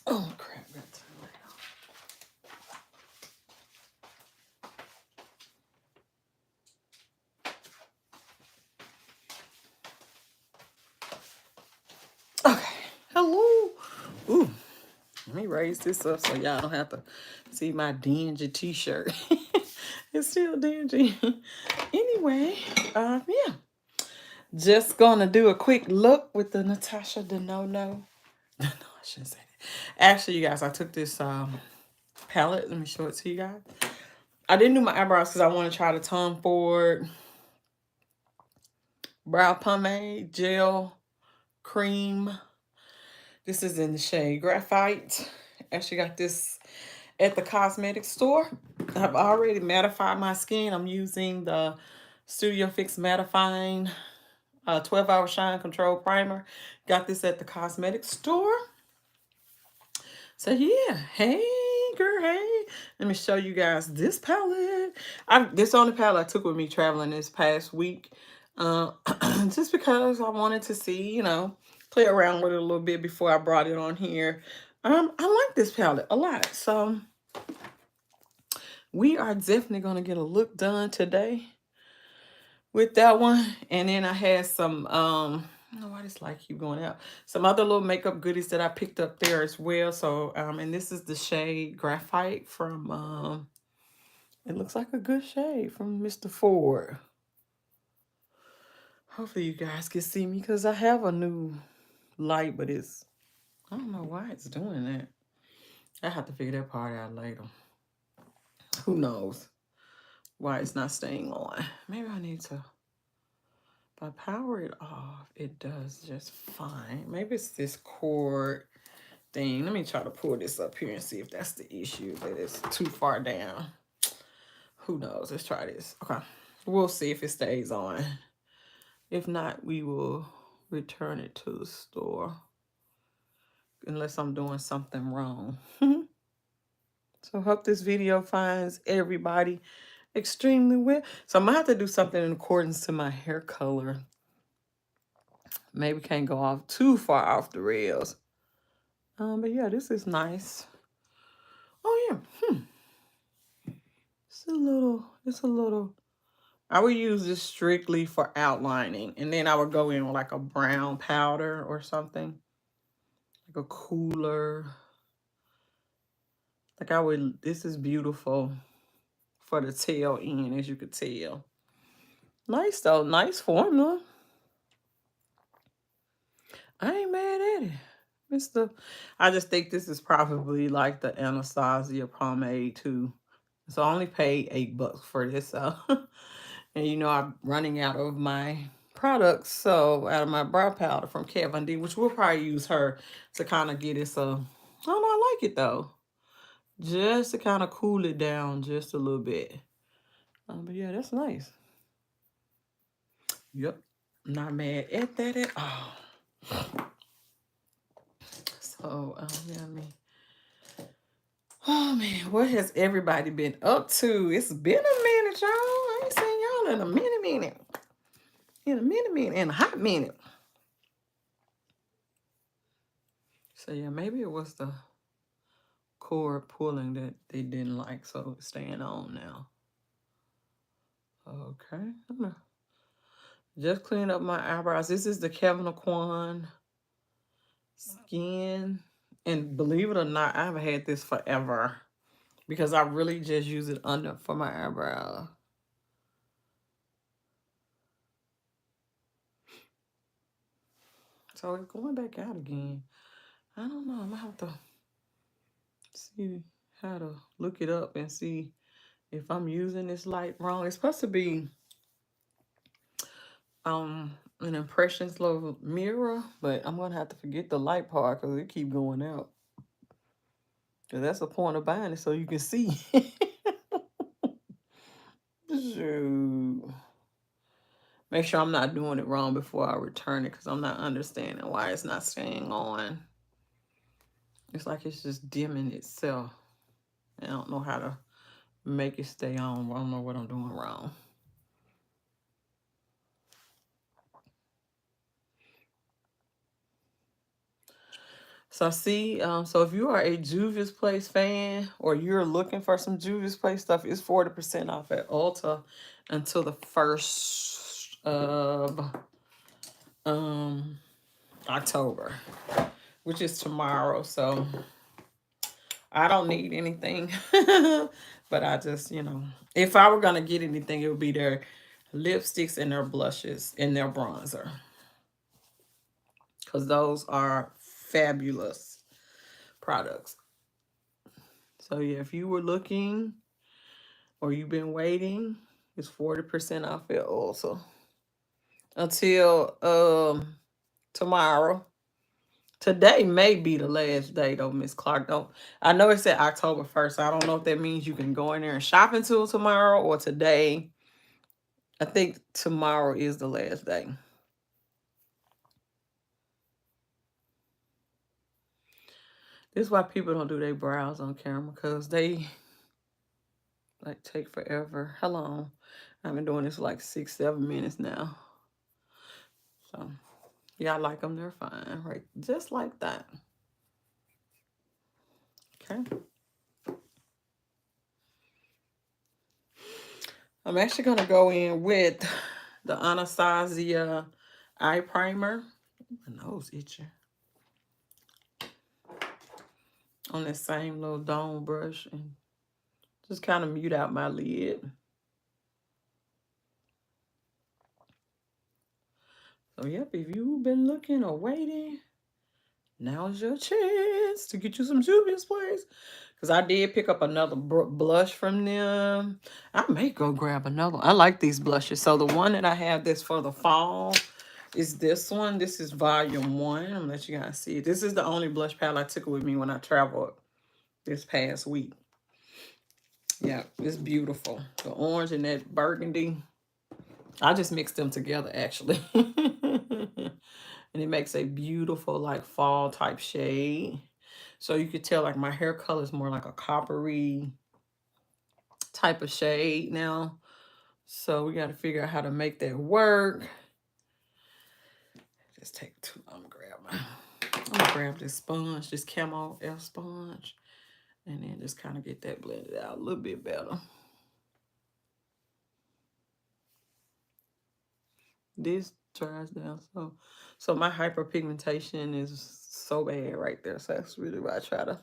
Oh, crap. Got to turn that off. Okay. Hello. Ooh. Let me raise this up so y'all don't have to see my dingy t-shirt. It's still dingy. Anyway, yeah. Just gonna do a quick look with the Natasha Denona. No, I shouldn't say that. Actually, you guys, I took this palette. Let me show it to you guys. I didn't do my eyebrows because I want to try the Tom Ford Brow Pomade Gel Cream. This is in the shade Graphite. Actually got this at the cosmetic store. I've already mattified my skin. I'm using the Studio Fix Mattifying 12-hour Shine Control Primer. Got this at the cosmetic store. So yeah, hey girl, hey. Let me show you guys this palette. This only palette I took with me traveling this past week. Just because I wanted to see, you know, play around with it a little bit before I brought it on here. I like this palette a lot. So we are definitely gonna get a look done today with that one. And then I had some I don't know why this light keep going out. Some other little makeup goodies that I picked up there as well. So and this is the shade Graphite from it looks like a good shade from Mr. Ford. Hopefully you guys can see me because I have a new light, but it's I don't know why it's doing that. I have to figure that part out later. Who knows why it's not staying on. Maybe I need to. If I power it off, it does just fine. Maybe it's this cord thing. Let me try to pull this up here and see if that's the issue, that it's too far down. Who knows? Let's try this. Okay. We'll see if it stays on. If not, we will return it to the store. Unless I'm doing something wrong. So I hope this video finds everybody extremely well. So I'm going to have to do something in accordance to my hair color. Maybe can't go off too far off the rails. But yeah, this is nice. Oh yeah. It's a little. I would use this strictly for outlining. And then I would go in with like a brown powder or something. Like a cooler. Like I would, this is beautiful for the tail end, as you could tell. Nice though, nice formula. I ain't mad at it. I just think this is probably like the Anastasia pomade too. So I only paid $8 for this. So, and you know, I'm running out of my products. So out of my brow powder from Kevin D, which we'll probably use her to kind of get us I don't know, I like it though. Just to kind of cool it down just a little bit. But yeah, that's nice. Yep. Not mad at that at all. So, yeah, oh man, what has everybody been up to? It's been a minute, y'all. I ain't seen y'all in a minute. In a hot minute. So yeah, maybe it was the cord pulling that they didn't like, so it's staying on now. Okay, I'm gonna just clean up my eyebrows. This is the Kevin Kwan Skin, and believe it or not, I've had this forever because I really just use it under for my eyebrow. So it's going back out again. I don't know. I'm gonna have to see how to look it up and see if I'm using this light wrong. It's supposed to be an impressions level mirror, but I'm gonna have to forget the light part because it keep going out. Cause that's the point of buying it so you can see. Shoot. Make sure I'm not doing it wrong before I return it because I'm not understanding why it's not staying on. It's like it's just dimming itself. I don't know how to make it stay on. I don't know what I'm doing wrong. So I see, so if you are a Juvia's Place fan or you're looking for some Juvia's Place stuff, it's 40% off at Ulta until the 1st of October, which is tomorrow. So I don't need anything, but I just, if I were gonna get anything, it would be their lipsticks and their blushes and their bronzer, because those are fabulous products. So yeah, if you were looking or you've been waiting, it's 40% off it also until tomorrow. Today may be the last day though, Miss Clark. Don't I know it said October 1st. I don't know if that means you can go in there and shop until tomorrow or today. I think tomorrow is the last day. This is why people don't do their brows on camera, because they like take forever. How long? I've been doing this for like 6-7 minutes now. So yeah, I like them. They're fine, right? Just like that. Okay. I'm actually gonna go in with the Anastasia Eye Primer. My nose itching. On that same little dome brush and just kind of mute out my lid. So yep, if you've been looking or waiting, now's your chance to get you some Juvia's Place. Because I did pick up another blush from them. I may go grab another one. I like these blushes. So the one that I have that's for the fall is this one. This is volume 1. I'm gonna let you guys see it. This is the only blush palette I took with me when I traveled this past week. Yeah, it's beautiful. The orange and that burgundy. I just mixed them together actually. And it makes a beautiful like fall type shade. So you could tell like my hair color is more like a coppery type of shade now. So we got to figure out how to make that work. Just take too long to grab I'm gonna grab this sponge, this Camo F sponge, and then just kind of get that blended out a little bit better. This dries down so my hyperpigmentation is so bad right there. So that's really why I try to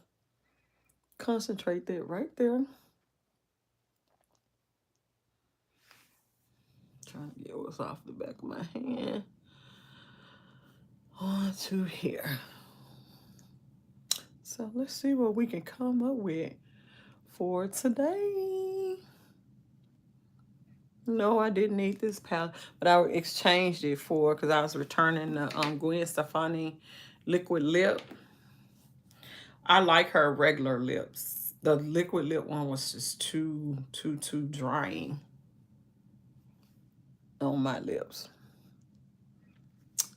concentrate that right there. Trying to get what's off the back of my hand onto here. So let's see what we can come up with for today. No, I didn't need this palette, but I exchanged it for, because I was returning the Gwen Stefani liquid lip. I like her regular lips. The liquid lip one was just too drying on my lips.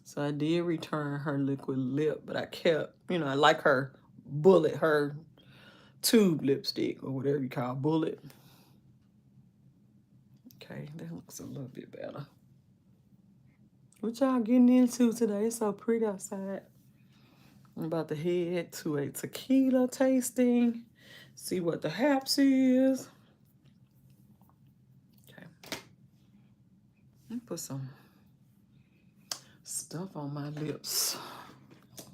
So I did return her liquid lip, but I kept, I like her bullet, her tube lipstick or whatever you call bullet. Okay, that looks a little bit better. What y'all getting into today? It's so pretty outside. I'm about to head to a tequila tasting. See what the haps is. Okay. Let me put some stuff on my lips.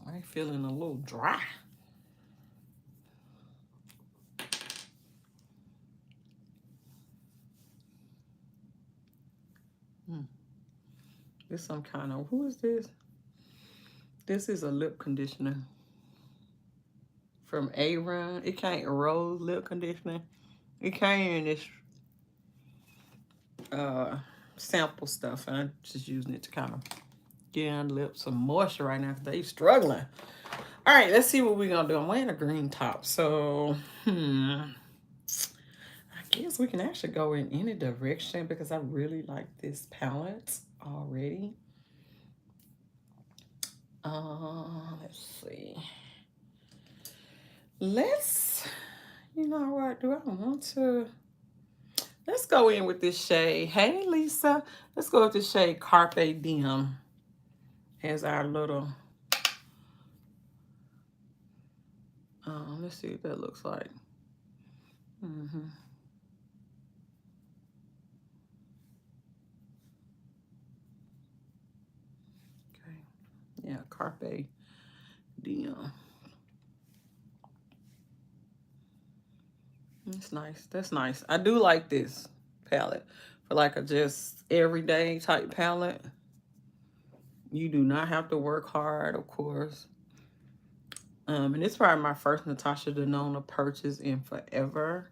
I'm feeling a little dry. This some kind of, who is this? This is a lip conditioner from Avon. It came Rose lip conditioner. It came in this sample stuff, and I'm just using it to kind of get on the lips some moisture right now because they struggling. All right, let's see what we're gonna do. I'm wearing a green top, so I guess we can actually go in any direction because I really like this palette already. Let's see. You know what, do I want to? Let's go in with this shade. Hey, Lisa. Let's go with this shade Carpe Diem as our little Let's see what that looks like. Okay. Yeah, Carpe Diem. That's nice. That's nice. I do like this palette for like a just everyday type palette. You do not have to work hard, of course. And it's probably my first Natasha Denona purchase in forever.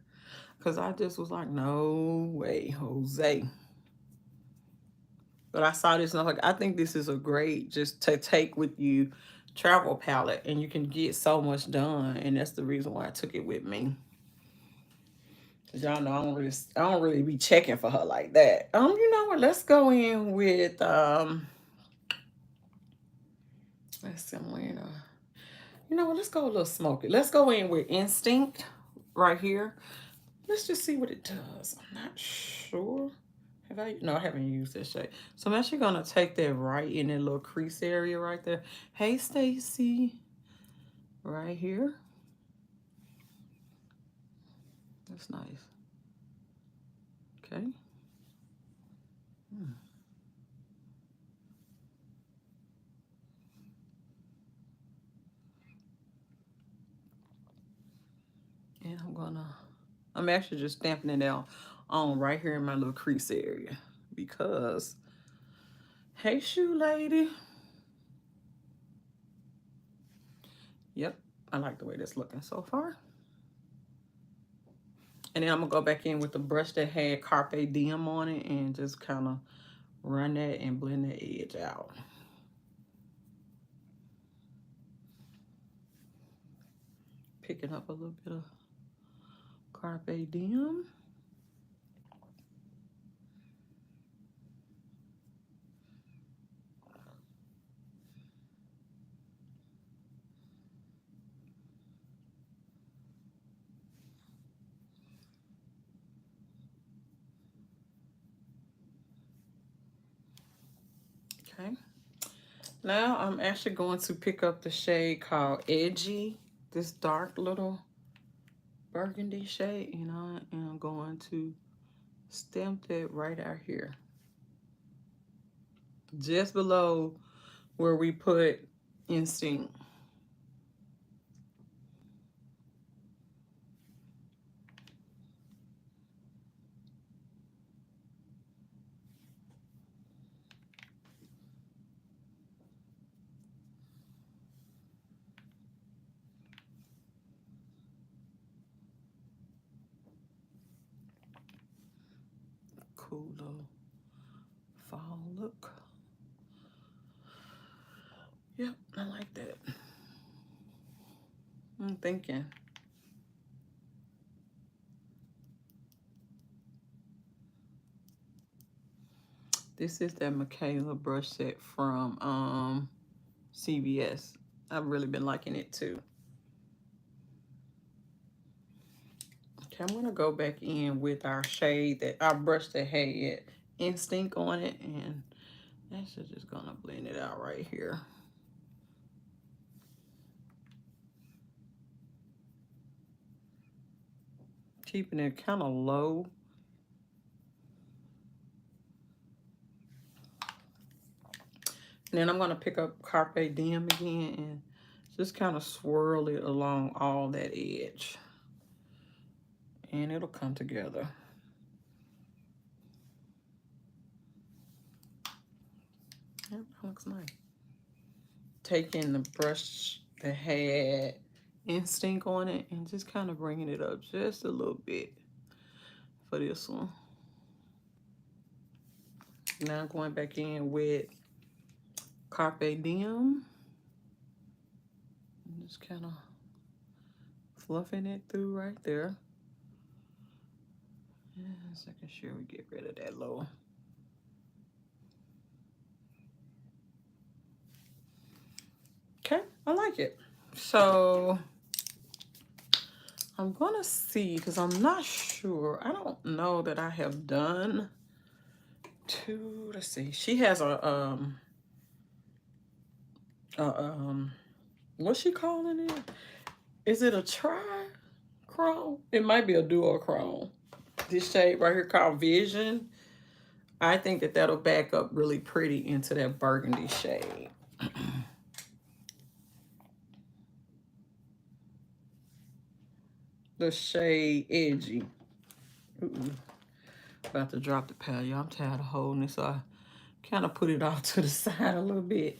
Because I just was like, no way, Jose. But I saw this and I was like, I think this is a great just to take with you travel palette. And you can get so much done. And that's the reason why I took it with me. Cause y'all know I don't really be checking for her like that. You know what? Let's go in with let's see, you know what? Let's go a little smoky. Let's go in with Instinct right here. Let's just see what it does. I'm not sure. Have I? No, I haven't used this shade. So I'm actually gonna take that right in that little crease area right there. Hey, Stacy, right here. That's nice. Okay. And I'm actually just stamping it out on right here in my little crease area because, hey, shoe lady. Yep, I like the way that's looking so far. And then I'm gonna go back in with the brush that had Carpe Diem on it and just kind of run that and blend the edge out. Picking up a little bit of Carpe Diem. Okay. Now I'm actually going to pick up the shade called Edgy, this dark little burgundy shade, you know, and I'm going to stamp that right out here. Just below where we put Instinct. Cool little fall look. Yep, I like that. I'm thinking. This is that Michaela brush set from CVS. I've really been liking it too. Okay, I'm gonna go back in with our shade that our brush that had Instinct on it, and that's just gonna blend it out right here. Keeping it kind of low. And then I'm gonna pick up Carpe Diem again and just kind of swirl it along all that edge. And it'll come together. Yep, that looks nice. Taking the brush that had Instinct on it and just kind of bringing it up just a little bit for this one. Now going back in with Carpe Diem. And just kind of fluffing it through right there. And making sure we get rid of that low. Okay, I like it. So I'm gonna see, because I'm not sure. I don't know that I have done two. Let's see. She has a what's she calling it? Is it a tri-chrome? It might be a duochrome. This shade right here called Vision. I think that that'll back up really pretty into that burgundy shade. The shade Edgy. Ooh, about to drop the palette, y'all. I'm tired of holding it, so I kind of put it off to the side a little bit.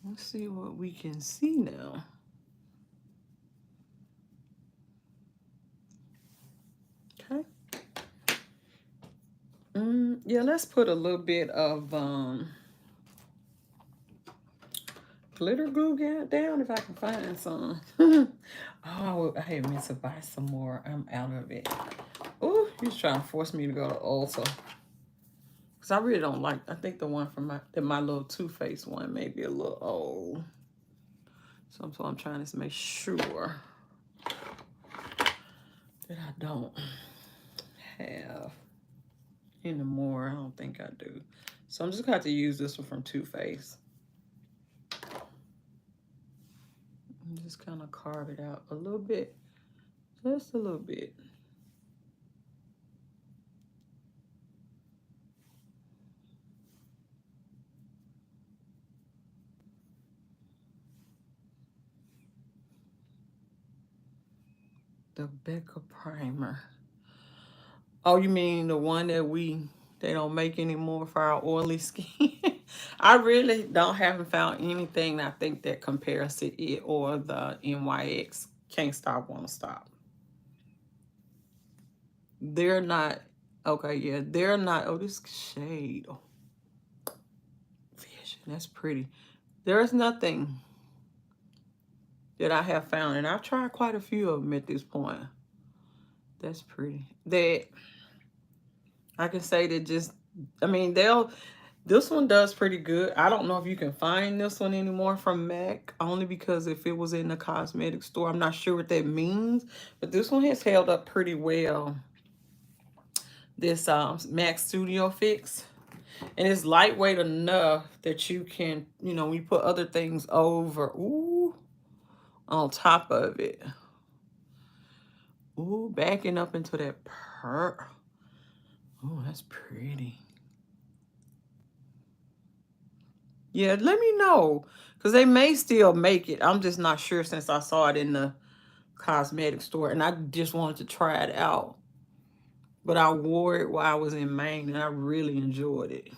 Let's see what we can see now. Okay. Yeah, let's put a little bit of glitter glue down if I can find some. Oh, I had meant to buy some more. I'm out of it. Oh, he's trying to force me to go to Ulta. Because I really don't like, I think the one from my little Too Faced one may be a little old. So I'm trying to make sure that I don't have any more. I don't think I do. So I'm just going to have to use this one from Too Faced. Just kind of carve it out a little bit. Just a little bit. The Becca Primer. Oh, you mean the one that they don't make anymore for our oily skin? I really haven't found anything I think that compares to it or the NYX Can't Stop, Won't Stop. They're not, okay, yeah, they're not, oh, this shade, oh, Vision, that's pretty. There's nothing that I have found, and I've tried quite a few of them at this point. That's pretty. That I can say that just, I mean, this one does pretty good. I don't know if you can find this one anymore from MAC, only because if it was in the cosmetic store, I'm not sure what that means. But this one has held up pretty well. This MAC Studio Fix. And it's lightweight enough that you can, you know, when you put other things over, ooh, on top of it. Ooh, backing up into that pearl. Ooh, that's pretty. Yeah, let me know, because they may still make it. I'm just not sure since I saw it in the cosmetic store, and I just wanted to try it out. But I wore it while I was in Maine, and I really enjoyed it.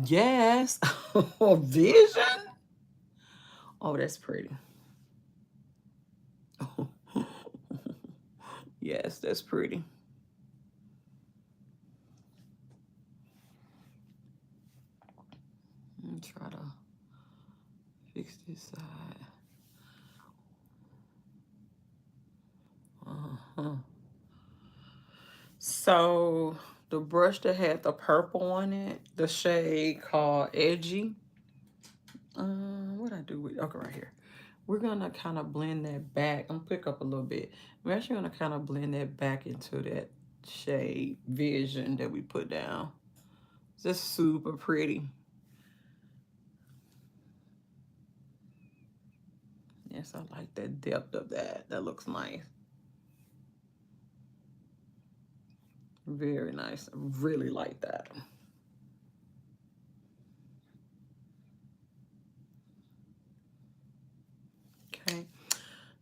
Yes. Vision? Oh, that's pretty. Yes, that's pretty. Let me try to fix this side. So the brush that had the purple on it, the shade called Edgy. What I do with, okay, right here. We're gonna kind of blend that back. I'm gonna pick up a little bit. We're actually gonna kind of blend that back into that shade Vision that we put down. It's just super pretty. Yes, I like that depth of that. That looks nice. Very nice. I really like that. Okay.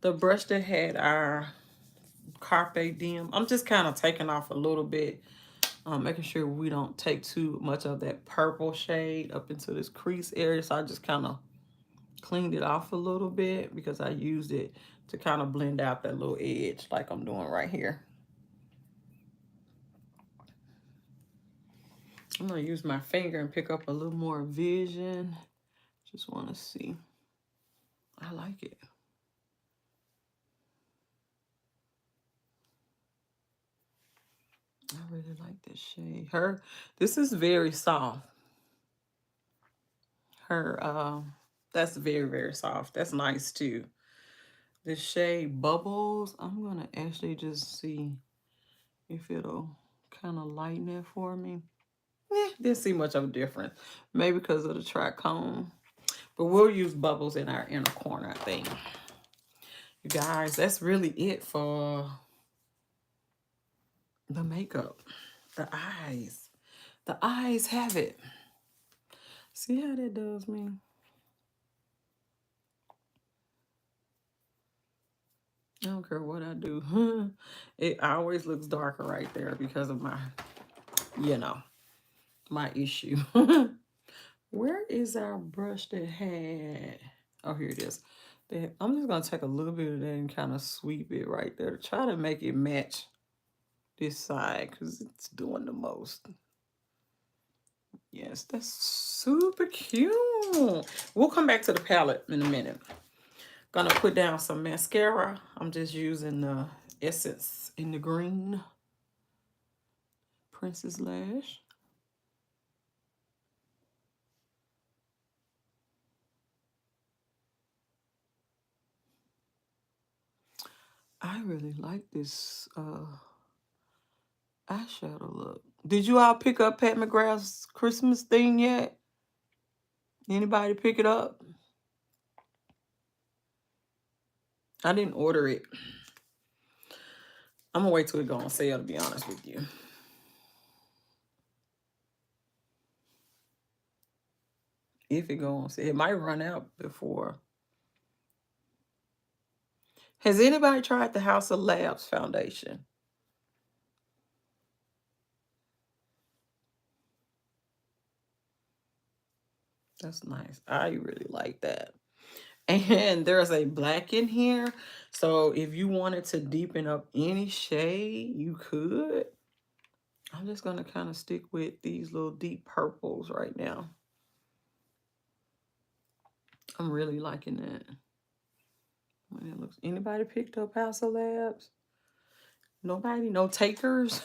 The brush that had our Carpe Diem, I'm just kind of taking off a little bit, making sure we don't take too much of that purple shade up into this crease area. So I just kind of cleaned it off a little bit because I used it to kind of blend out that little edge like I'm doing right here. I'm going to use my finger and pick up a little more Vision. Just want to see. I like it. I really like this shade. This is very soft. That's very, very soft. That's nice too. This shade Bubbles, I'm going to actually just see if it'll kind of lighten it for me. Didn't see much of a difference. Maybe because of the trichome. But we'll use bubbles in our inner corner, I think. You guys, that's really it for the makeup. The eyes. The eyes have it. See how that does me? I don't care what I do. It always looks darker right there because of my, you know, my issue. Where is our brush that had... Oh, here it is. I'm just going to take a little bit of that and kind of sweep it right there. Try to make it match this side because it's doing the most. Yes, that's super cute. We'll come back to the palette in a minute. Gonna put down some mascara. I'm just using the Essence in the green. Princess Lash. I really like this eyeshadow look. Did you all pick up Pat McGrath's Christmas thing yet? Anybody pick it up? I didn't order it. I'm gonna wait till it go on sale, to be honest with you. If it go on sale, it might run out before. Has anybody tried the House of Labs foundation? That's nice. I really like that. And there's a black in here. So if you wanted to deepen up any shade, you could. I'm just going to kind of stick with these little deep purples right now. I'm really liking that. Anybody picked up House of Labs? Nobody? No takers?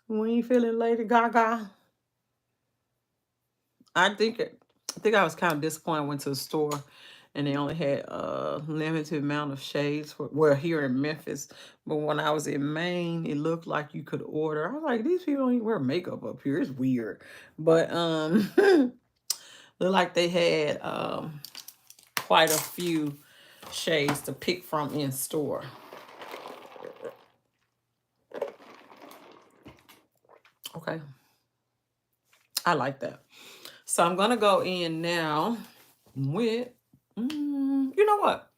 We ain't feeling Lady Gaga? I think I was kind of disappointed. I went to the store and they only had a limited amount of shades for, well, here in Memphis. But when I was in Maine, it looked like you could order. I was like, these people don't even wear makeup up here. It's weird. But looked like they had quite a few shades to pick from in store. Okay. I like that. So I'm going to go in now with, you know what?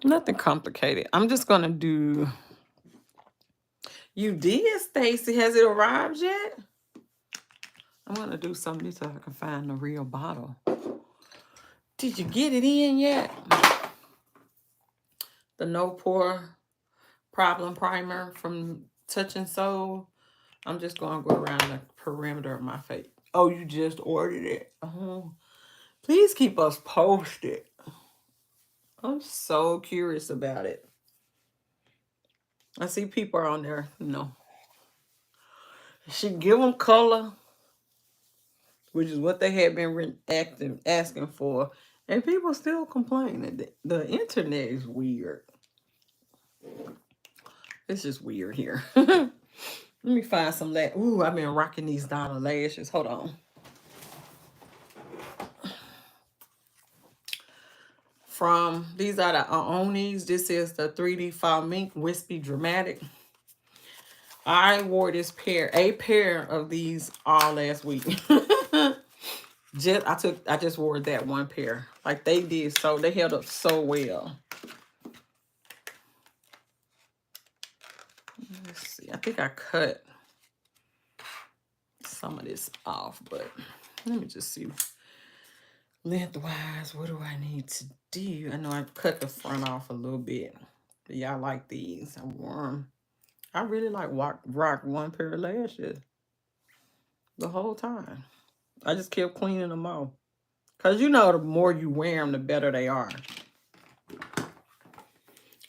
Nothing complicated. I'm just going to do... You did, Stacy. Has it arrived yet? I'm going to do something so I can find the real bottle. Did you get it in yet? The No Pore Problem Primer from Touch and Soul. I'm just going to go around the perimeter of my face. Oh, you just ordered it? Oh, please keep us posted. I'm so curious about it. I see people on there, you know. She give them color, which is what they had been asking for. And people still complain. The internet is weird. It's just weird here. Let me find some lashes. Ooh, I've been rocking these dollar lashes. Hold on. These are the Aonis. This is the 3D Fall Mink Wispy Dramatic. I wore a pair of these all last week. I just wore that one pair. Like they held up so well. Let's see. I think I cut some of this off, but let me just see. Lengthwise, what do I need to do? I know I cut the front off a little bit. But yeah, I like these. I wore them. I really like rock one pair of lashes the whole time. I just kept cleaning them off. Because you know the more you wear them, the better they are.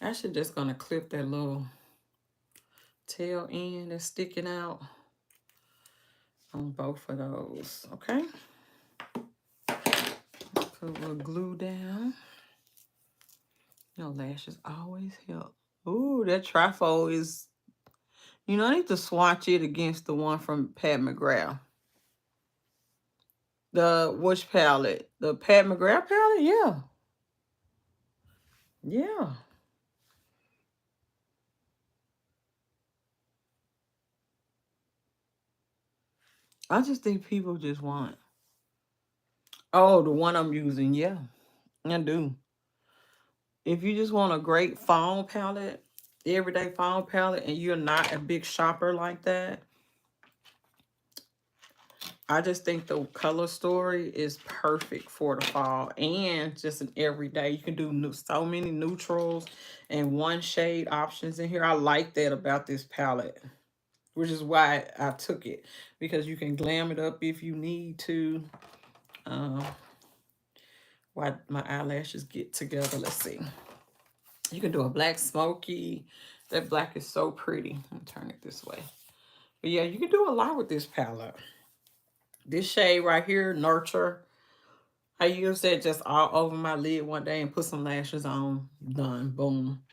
Actually just going to clip that little tail end that's sticking out on both of those. Okay. Put a little glue down. You know, lashes always help. Ooh, that trifold is, You know, I need to swatch it against the one from Pat McGrath. The which palette? The Pat McGrath palette? Yeah. Yeah. I just think people just want. Oh, the one I'm using, yeah. I do. If you just want a great fawn palette, everyday fawn palette, and you're not a big shopper like that, I just think the color story is perfect for the fall and just an everyday. You can do so many neutrals and one shade options in here. I like that about this palette, which is why I took it, because you can glam it up if you need to. While my eyelashes get together, let's see. You can do a black smoky. That black is so pretty. Let me turn it this way. But yeah, you can do a lot with this palette. This shade right here, Nurture. I used that just all over my lid one day and put some lashes on. Done. Boom.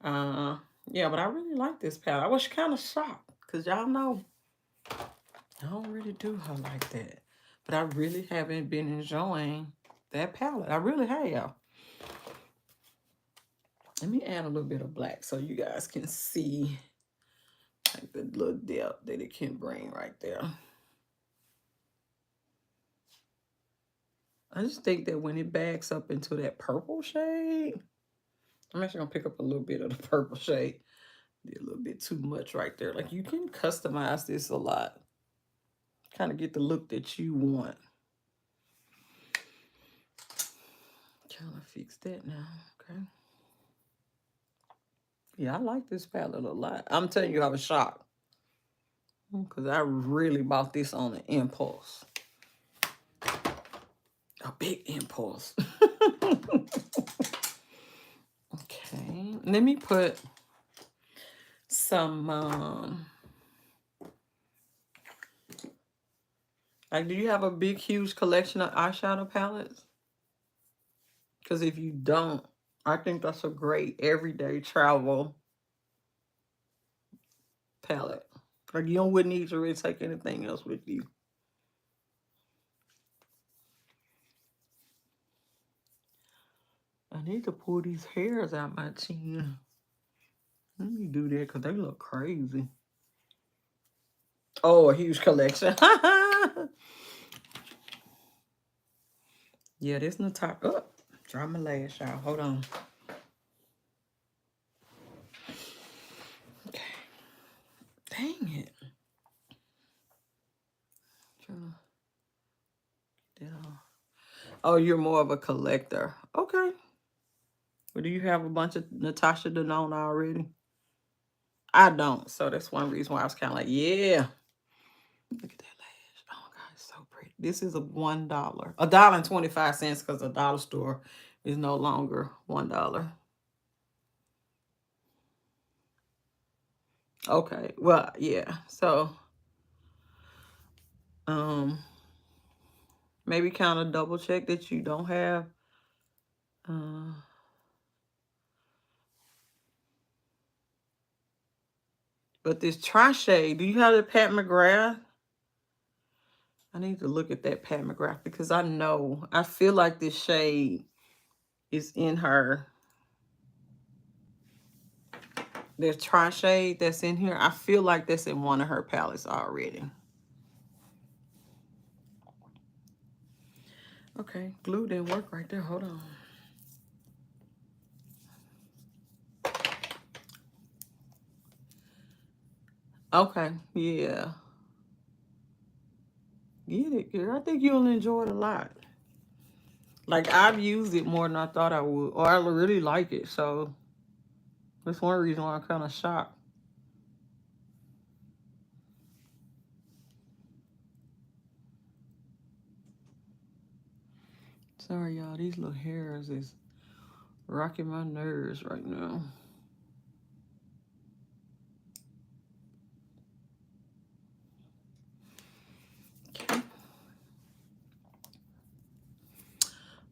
Yeah, but I really like this palette. I was kind of shocked because y'all know I don't really do her like that. But I really haven't been enjoying that palette. I really have. Let me add a little bit of black so you guys can see like the little depth that it can bring right there. I just think that when it backs up into that purple shade, I'm actually gonna pick up a little bit of the purple shade. Did a little bit too much right there. Like you can customize this a lot. Kind of get the look that you want. Trying to fix that now, okay? Yeah, I like this palette a lot. I'm telling you, I was shocked. Because I really bought this on an impulse. A big impulse. Okay, let me put some, like, do you have a big, huge collection of eyeshadow palettes? Because if you don't, I think that's a great everyday travel palette. Like, you wouldn't need to really take anything else with you. I need to pull these hairs out my chin. Let me do that because they look crazy. Oh, a huge collection. Yeah, this Natasha. Oh, dry my lash out. Hold on. Okay. Dang it. Trying to get that off. Oh, you're more of a collector. Okay. Well, do you have a bunch of Natasha Denona already? I don't. So that's one reason why I was kind of like, yeah. Look at that lash. Oh my God, it's so pretty. This is a $1. $1.25 because the dollar store is no longer $1. Okay. Well, yeah. So maybe kind of double check that you don't have but this Trichet, do you have the Pat McGrath? I need to look at that Pat McGrath because I feel like this shade is in her. There's Trichet that's in here. I feel like that's in one of her palettes already. Okay, glue didn't work right there. Hold on. Okay, yeah. Get it, girl. I think you'll enjoy it a lot. Like, I've used it more than I thought I would. Or I really like it, so that's one reason why I'm kind of shocked. Sorry, y'all. These little hairs is rocking my nerves right now. Okay.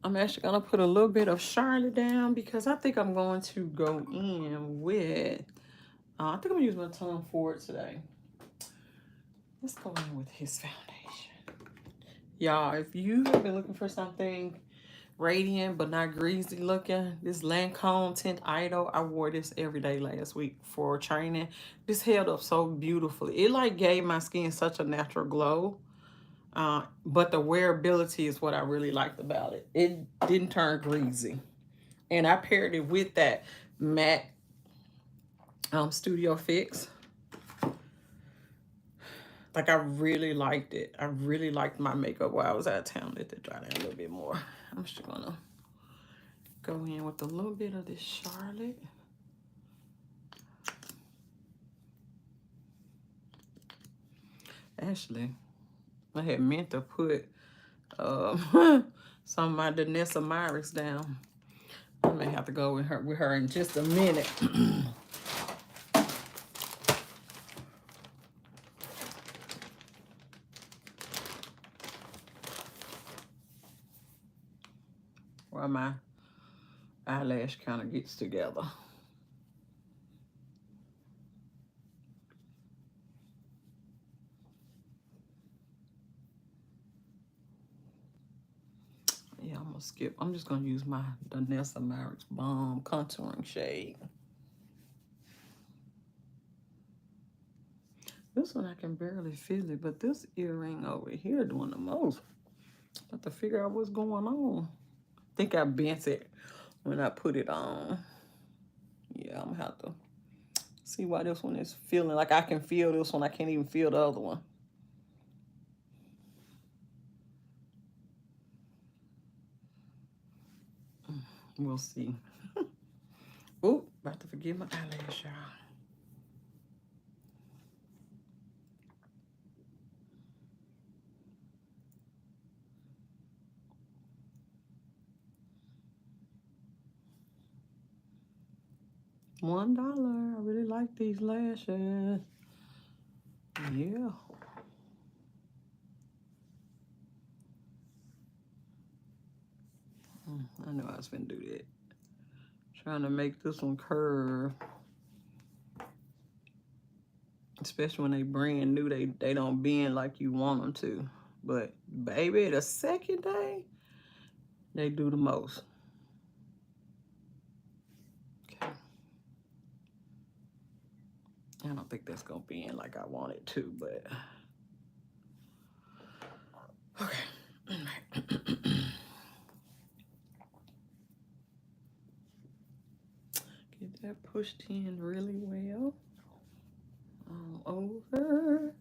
I'm actually going to put a little bit of Charlotte down because I think I'm going to go in with I think I'm gonna use my Tom Ford today. Let's go in with his foundation. Y'all, if you have been looking for something radiant but not greasy looking, this Lancome Tint Idol, I wore this every day last week for training. This held up so beautifully. It like gave my skin such a natural glow. But the wearability is what I really liked about it. It didn't turn greasy. And I paired it with that MAC Studio Fix. Like, I really liked it. I really liked my makeup while I was out of town. Let it dry down a little bit more. I'm just gonna go in with a little bit of this Charlotte. Actually, I had meant to put some of my Denona Myrick's down. I may have to go with her in just a minute. While my eyelash kind of gets together. Yeah, I'm gonna skip. I'm just gonna use my Denona Myrick's Balm contouring shade. This one I can barely feel it, but this earring over here doing the most. I have to figure out what's going on. I think I bent it when I put it on. Yeah, I'm gonna have to see why this one is feeling like I can feel this one. I can't even feel the other one. We'll see. Oop, about to forget my eyelash, y'all. $1. I really like these lashes. Yeah. I know I was gonna do that. Trying to make this one curve. Especially when they brand new, they don't bend like you want them to. But baby, the second day, they do the most. Okay. I don't think that's gonna bend like I want it to, but okay. All right. Get that pushed in really well. All over.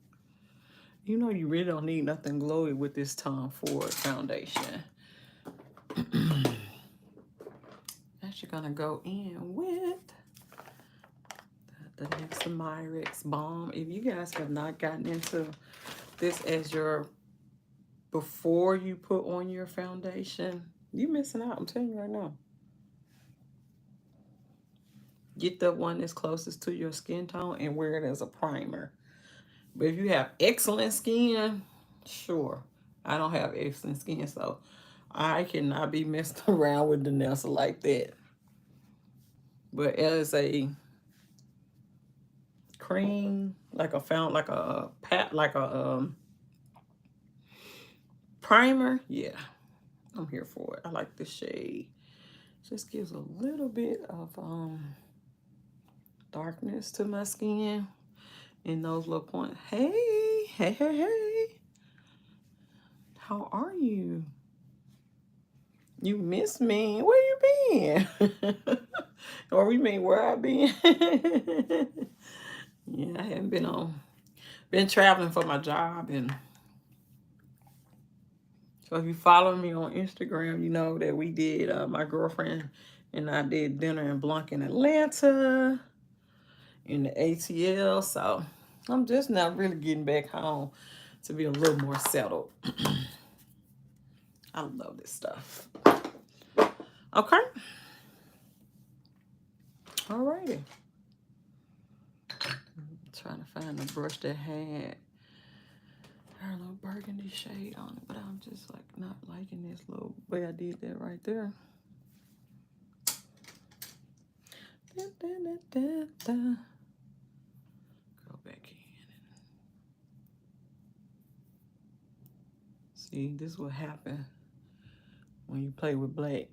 You know you really don't need nothing glowy with this Tom Ford foundation. Actually gonna go in with the next Myrick's Balm. If you guys have not gotten into this as your before you put on your foundation, you're missing out. I'm telling you right now. Get the one that's closest to your skin tone and wear it as a primer. But if you have excellent skin, sure. I don't have excellent skin, so I cannot be messed around with Denona like that. But as a cream, like a primer, yeah, I'm here for it. I like this shade. Just gives a little bit of darkness to my skin in those little points. Hey, hey, hey, hey. How are you? You miss me. Where you been? Or we mean where I been? Yeah, I haven't been traveling for my job, and so if you follow me on Instagram, you know that we did, my girlfriend and I did dinner in Blanc in Atlanta in the ATL. So I'm just now really getting back home to be a little more settled. I love this stuff. Okay. Alrighty. Trying to find a brush that had her little burgundy shade on it, but I'm just like not liking this little way I did that right there. Da, da, da, da, da. See, this is what happened when you play with black.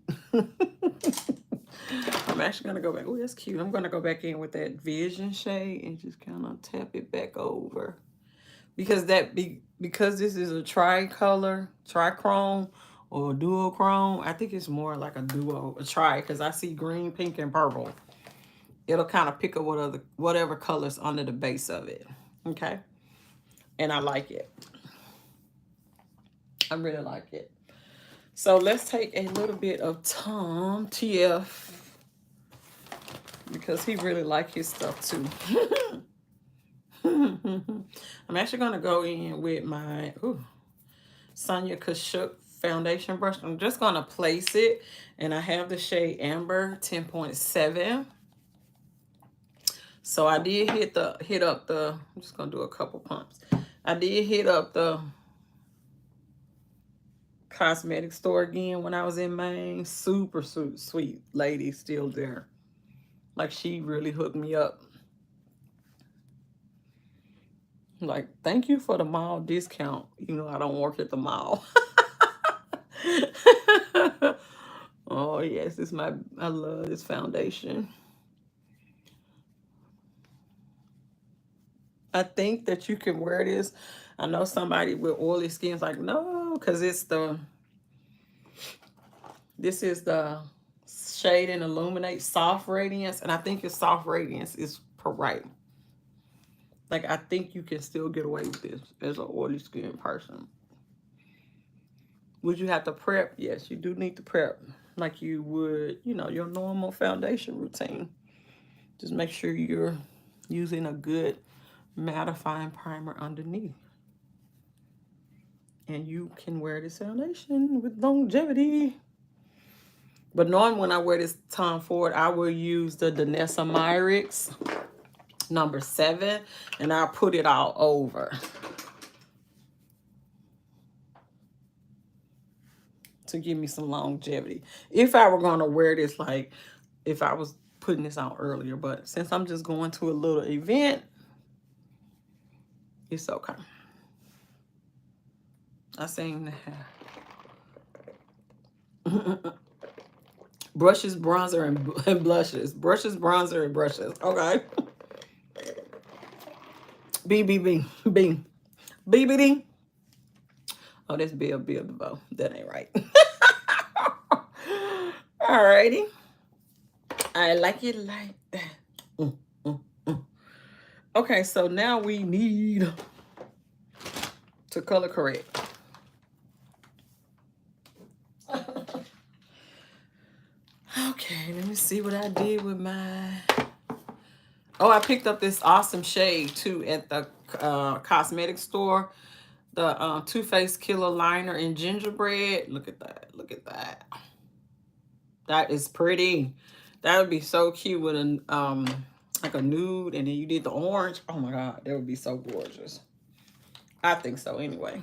I'm actually gonna go back. Oh, that's cute. I'm gonna go back in with that Vision shade and just kind of tap it back over. Because because this is a trichrome or duochrome, I think it's more like a tri, because I see green, pink, and purple. It'll kind of pick up whatever colors under the base of it. Okay. And I like it. I really like it. So let's take a little bit of Tom TF, because he really like his stuff too. I'm actually going to go in with my Sonia Kashuk foundation brush. I'm just going to place it, and I have the shade Amber 10.7. So I did hit up the, I'm just going to do a couple pumps. I did hit up the cosmetic store again when I was in Maine. Super sweet lady still there. Like, she really hooked me up. Like, thank you for the mall discount. You know, I don't work at the mall. Oh, yes, I love this foundation. I think that you can wear this. I know somebody with oily skin is like, no, because this is the Shade and Illuminate Soft Radiance. And I think your Soft Radiance is right. Like, I think you can still get away with this as an oily skin person. Would you have to prep? Yes, you do need to prep like you would, you know, your normal foundation routine. Just make sure you're using a good mattifying primer underneath. And you can wear this foundation with longevity. But knowing when I wear this Tom Ford, I will use the Danessa Myricks number 7, and I'll put it all over to give me some longevity. If I were going to wear this, like if I was putting this out earlier, but since I'm just going to a little event, it's okay. I seem to have brushes, bronzer, and blushes. Brushes, bronzer, and brushes. Okay. B. BBD. Oh, that's Bill DeVoe. That ain't right. Alrighty. I like it like that. Okay, so now we need to color correct. Okay, let me see what I did with my... Oh, I picked up this awesome shade too at the cosmetic store. The Too Faced Killer Liner in Gingerbread. Look at that. Look at that. That is pretty. That would be so cute with a like a nude, and then you did the orange. Oh my God, that would be so gorgeous. I think so anyway.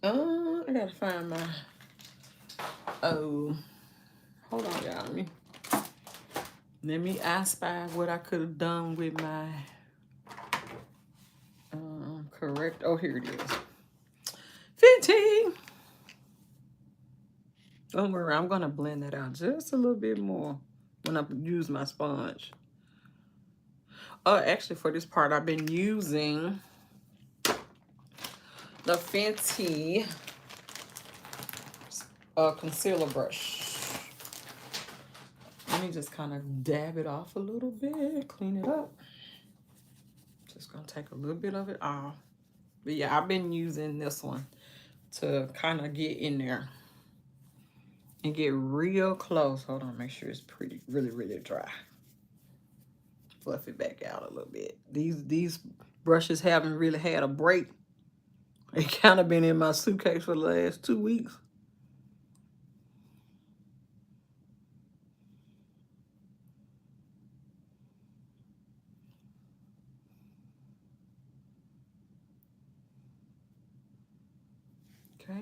I gotta find my... Oh, hold on, y'all. Let me spy what I could have done with my correct. Oh, here it is. 15. Don't worry, I'm gonna blend that out just a little bit more when I use my sponge. Actually, for this part, I've been using the Fenty concealer brush. Let me just kind of dab it off a little bit, clean it up. Just gonna take a little bit of it off. But yeah, I've been using this one to kind of get in there and get real close. Hold on, make sure it's really dry. Fluff it back out a little bit. These brushes haven't really had a break. They kind of been in my suitcase for the last 2 weeks. Okay.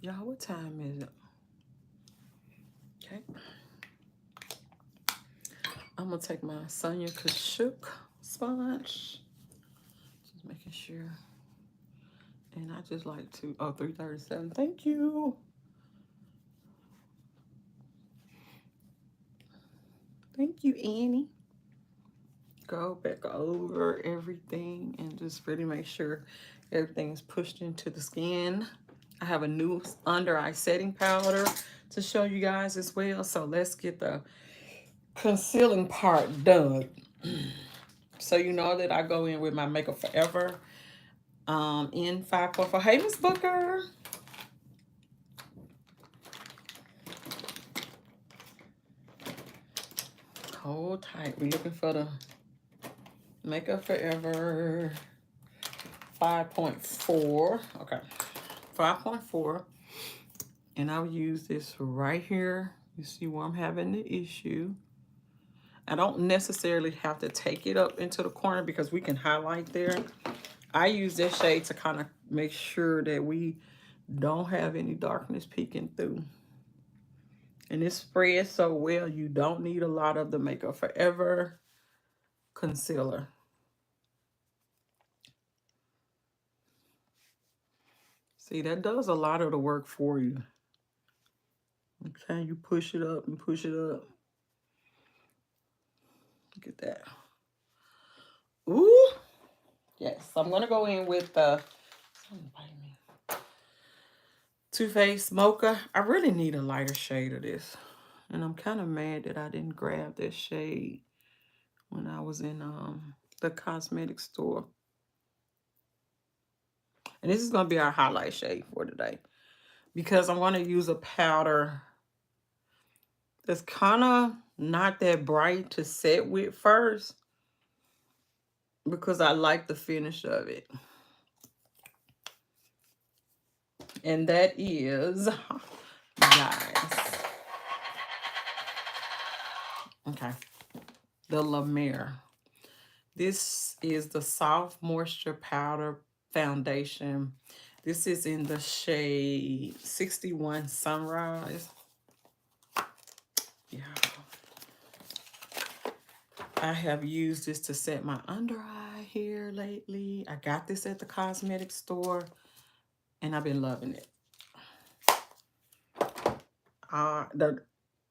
Y'all, what time is it? Okay. I'm going to take my Sonia Kashuk sponge. Just making sure. And I just like to, oh, 337. Thank you. Thank you, Annie. Go back over everything and just really make sure everything is pushed into the skin. I have a new under eye setting powder to show you guys as well. So let's get the concealing part done. So you know that I go in with my Makeup Forever in 544. Hey, Miss Booker. Hold tight. We're looking for the Makeup Forever 5.4. Okay, 5.4. And I'll use this right here. You see where I'm having the issue. I don't necessarily have to take it up into the corner because we can highlight there. I use this shade to kind of make sure that we don't have any darkness peeking through. And it spreads so well, you don't need a lot of the Makeup Forever concealer. See, that does a lot of the work for you. Okay, you push it up and push it up. Look at that. Ooh. Yes, I'm going to go in with the Too Faced Mocha. I really need a lighter shade of this. And I'm kind of mad that I didn't grab this shade when I was in the cosmetic store. And this is going to be our highlight shade for today. Because I'm going to use a powder that's kind of not that bright to set with first. Because I like the finish of it. And that is, guys. Okay. The La Mer. This is the Soft Moisture Powder Foundation. This is in the shade 61 Sunrise. Yeah. I have used this to set my under eye here lately. I got this at the cosmetic store and I've been loving it.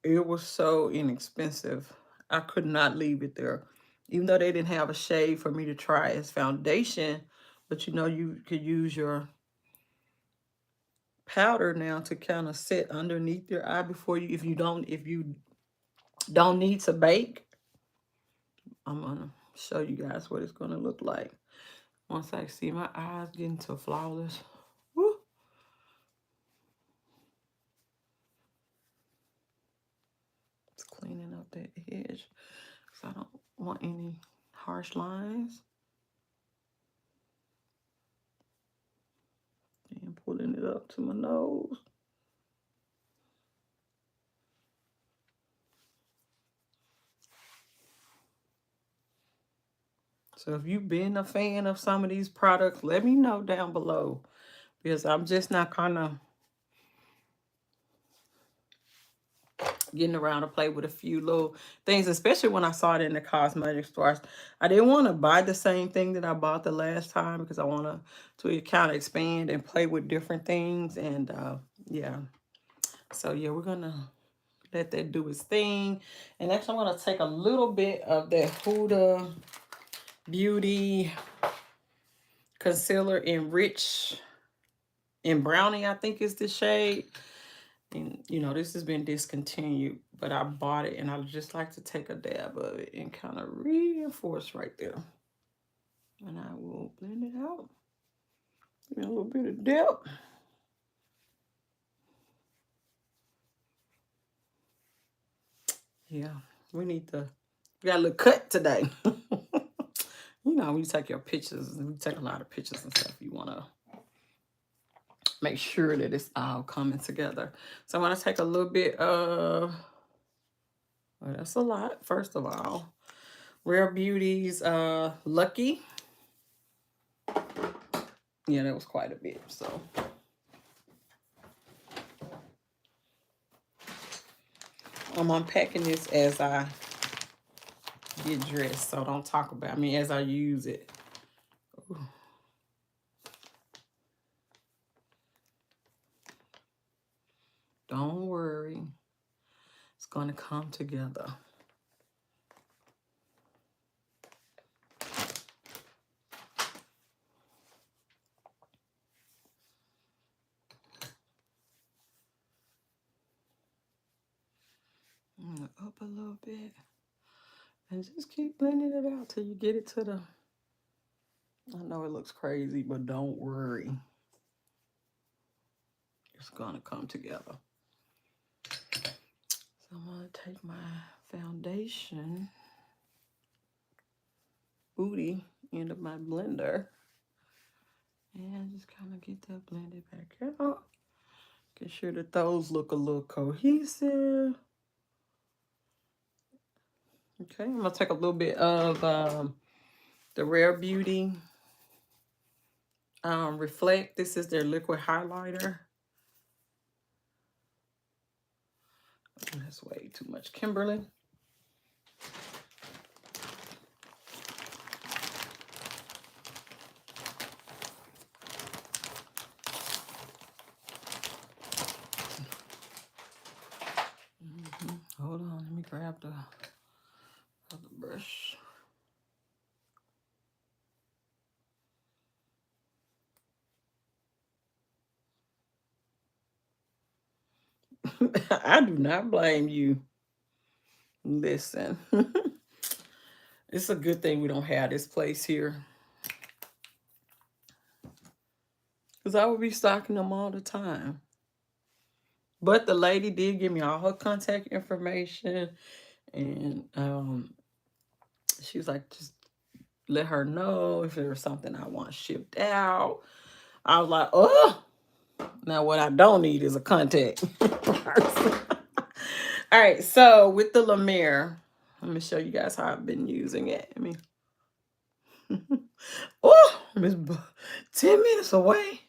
It was so inexpensive. I could not leave it there. Even though they didn't have a shade for me to try as foundation, but you know, you could use your powder now to kind of set underneath your eye before you, if you don't need to bake. I'm gonna show you guys what it's gonna look like once I see my eyes getting to flawless. Woo. It's cleaning up that edge because I don't want any harsh lines. And pulling it up to my nose. So if you've been a fan of some of these products, let me know down below. Because I'm just not kind of getting around to play with a few little things, especially when I saw it in the cosmetic stores. I didn't want to buy the same thing that I bought the last time because I want to kind of expand and play with different things. And yeah. So yeah, we're going to let that do its thing. And next I'm going to take a little bit of that Huda Beauty concealer in Rich in Brownie, I think is the shade. And you know, this has been discontinued, but I bought it and I just like to take a dab of it and kind of reinforce right there. And I will blend it out. Give me a little bit of depth. Yeah, we got a little cut today. You know, when you take your pictures, and we take a lot of pictures and stuff, you want to make sure that it's all coming together. So I'm going to take a little bit of, well, that's a lot, first of all. Rare Beauty's Lucky. Yeah, that was quite a bit, so. I'm unpacking this as I get dressed, so don't talk about me as I use it. Ooh. Don't worry. It's going to come together. Up a little bit. And just keep blending it out till you get it to the... I know it looks crazy, but don't worry. It's going to come together. So I'm going to take my foundation booty into my blender and just kind of get that blended back out. Get sure that those look a little cohesive. Okay, I'm going to take a little bit of the Rare Beauty Reflect. This is their liquid highlighter. Oh, that's way too much, Kimberly. Hold on, let me grab the other brush. I do not blame you. Listen, it's a good thing we don't have this place here, because I would be stocking them all the time. But the lady did give me all her contact information, and she was like, just let her know if there was something I want shipped out. I was like, oh, now what I don't need is a contact. All right, so with the La Mer, let me show you guys how I've been using it. I mean, oh, Miss 10 minutes away,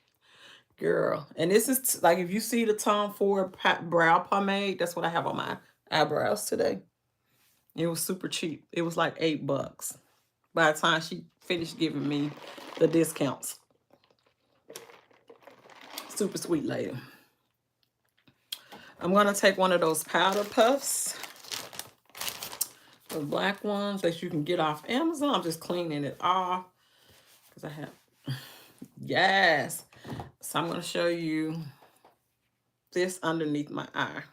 girl. And this is like, if you see the Tom Ford brow pomade, that's what I have on my eyebrows today. It was super cheap. It was like $8 by the time she finished giving me the discounts. Super sweet lady. I'm going to take one of those powder puffs, the black ones that you can get off Amazon. I'm just cleaning it off because I have, yes. So I'm going to show you this underneath my eye.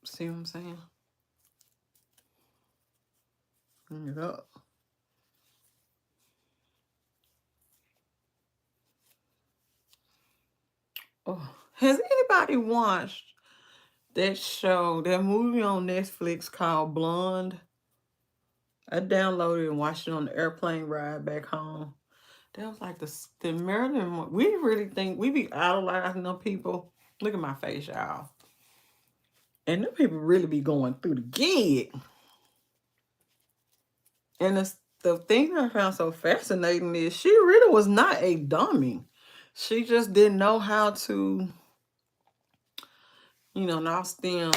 See what I'm saying? Bring it up. Oh, has anybody watched that show, that movie on Netflix called Blonde? I downloaded and watched it on the airplane ride back home. That was like the Maryland one. We really think we be idolizing them people. Look at my face, y'all. And them people really be going through the gig. And the thing that I found so fascinating is she really was not a dummy. She just didn't know how to, you know, now STEM.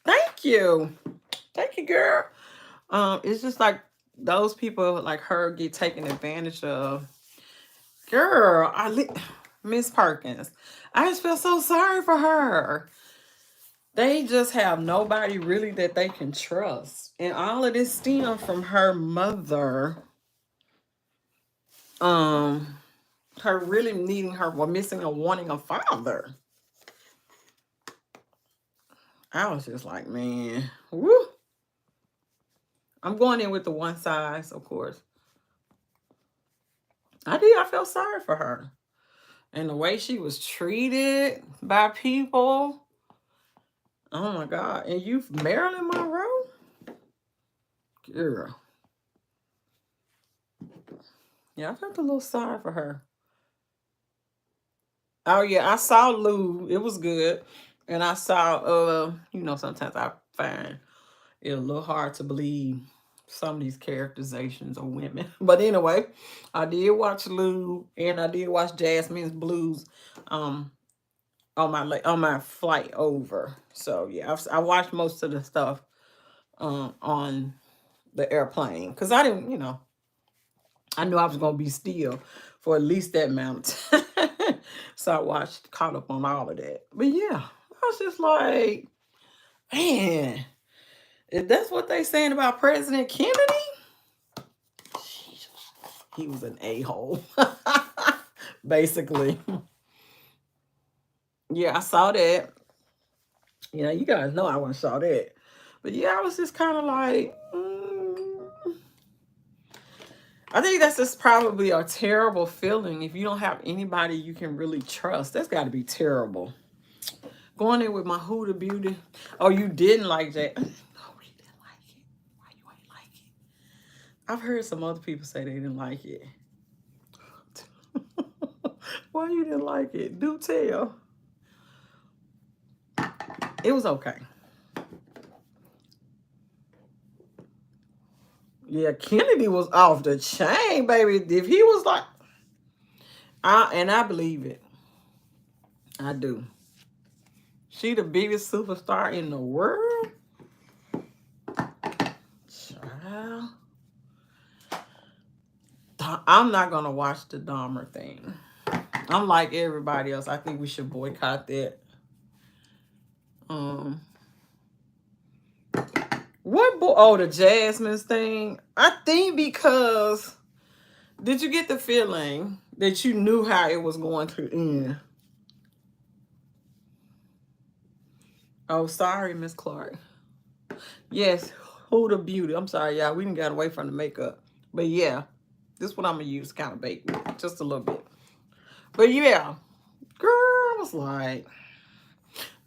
Thank you. Thank you, girl. It's just like those people like her get taken advantage of. Girl, Miss Perkins, I just feel so sorry for her. They just have nobody really that they can trust. And all of this stems from her mother. Her really needing her, or missing or wanting a father. I was just like, man, woo. I'm going in with the one size, of course. I felt sorry for her. And the way she was treated by people. Oh my God. And you, Marilyn Monroe? Girl. Yeah, I felt a little sorry for her. Oh yeah, I saw Lou. It was good. And I saw, you know, sometimes I find it a little hard to believe some of these characterizations of women. But anyway, I did watch Lou and I did watch Jasmine's Blues on my flight over. So yeah, I watched most of the stuff on the airplane because I didn't, I knew I was gonna be still for at least that amount of time. So I caught up on all of that. But yeah, I was just like, man, if that's what they saying about President Kennedy, he was an a-hole. Basically. Yeah, I saw that. You guys know I went and saw that. But yeah, I was just kind of like, I think that's just probably a terrible feeling if you don't have anybody you can really trust. That's got to be terrible. Going in with my Huda Beauty. Oh, you didn't like that? No, you didn't like it. Why you ain't like it? I've heard some other people say they didn't like it. Why you didn't like it? Do tell. It was okay. Yeah, Kennedy was off the chain, baby. If he was like, I believe it. I do. She the biggest superstar in the world? Child. I'm not going to watch the Dahmer thing. I'm like everybody else. I think we should boycott that. The Jasmine's thing? I think because, did you get the feeling that you knew how it was going to end? Oh, sorry, Miss Clark. Yes, Huda Beauty. I'm sorry, y'all. We didn't got away from the makeup. But yeah, this is what I'm going to use to kind of bake with. Just a little bit. But yeah, girl, I was like,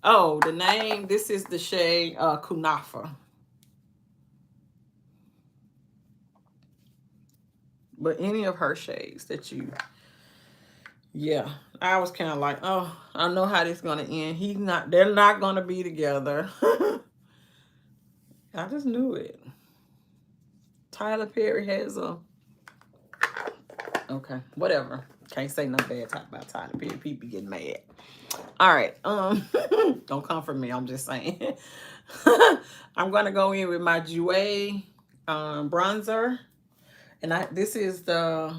oh, the name, this is the shade Kunafa. But any of her shades that yeah, I was kind of like, oh, I know how this is going to end. They're not going to be together. I just knew it. Tyler Perry has okay, whatever. Can't say no bad talk about Tyler Perry. People getting mad. All right. Don't come for me. I'm just saying. I'm going to go in with my Jouer bronzer. And this is the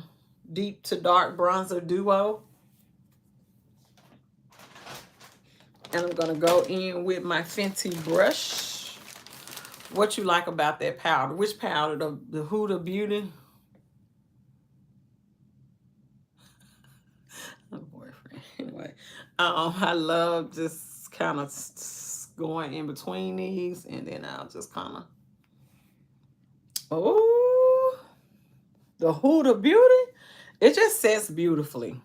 Deep to Dark Bronzer Duo. And I'm going to go in with my Fenty brush. What you like about that powder? Which powder? The Huda Beauty? Oh, boyfriend. Anyway, I love just kind of going in between these. And then I'll just kind of... Oh, the Huda Beauty. It just sets beautifully.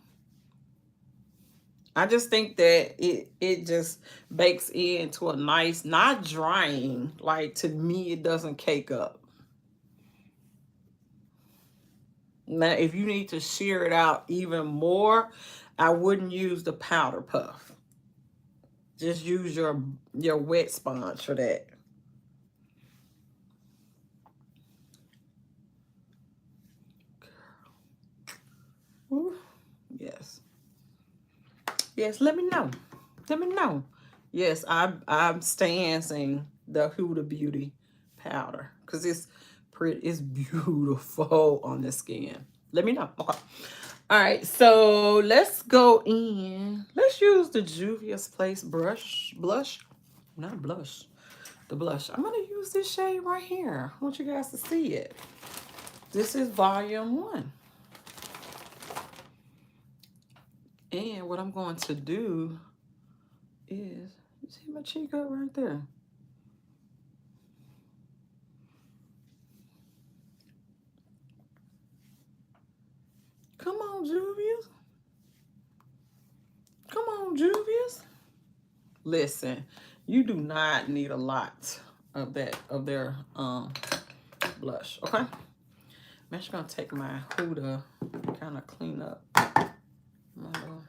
I just think that it just bakes into a nice, not drying. Like, to me, it doesn't cake up. Now, if you need to shear it out even more, I wouldn't use the powder puff. Just use your wet sponge for that. Ooh, yes. Yes, let me know. Let me know. Yes, I'm stancing the Huda Beauty powder because it's pretty. It's beautiful on the skin. Let me know. Okay. All right, so let's go in. Let's use the Juvia's Place blush. Not blush. The blush. I'm gonna use this shade right here. I want you guys to see it. This is volume 1. And what I'm going to do is, you see my cheek up right there? Come on, Juvia's. Come on, Juvia's. Listen, you do not need a lot of their blush, okay? I'm actually gonna take my Huda, kind of clean up my little...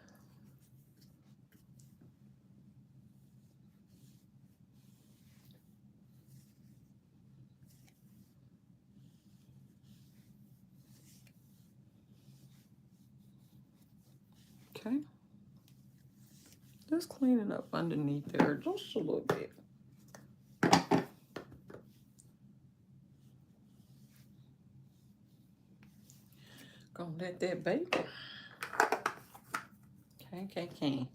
Okay. Just cleaning up underneath there just a little bit. Gonna let that bake. Okay.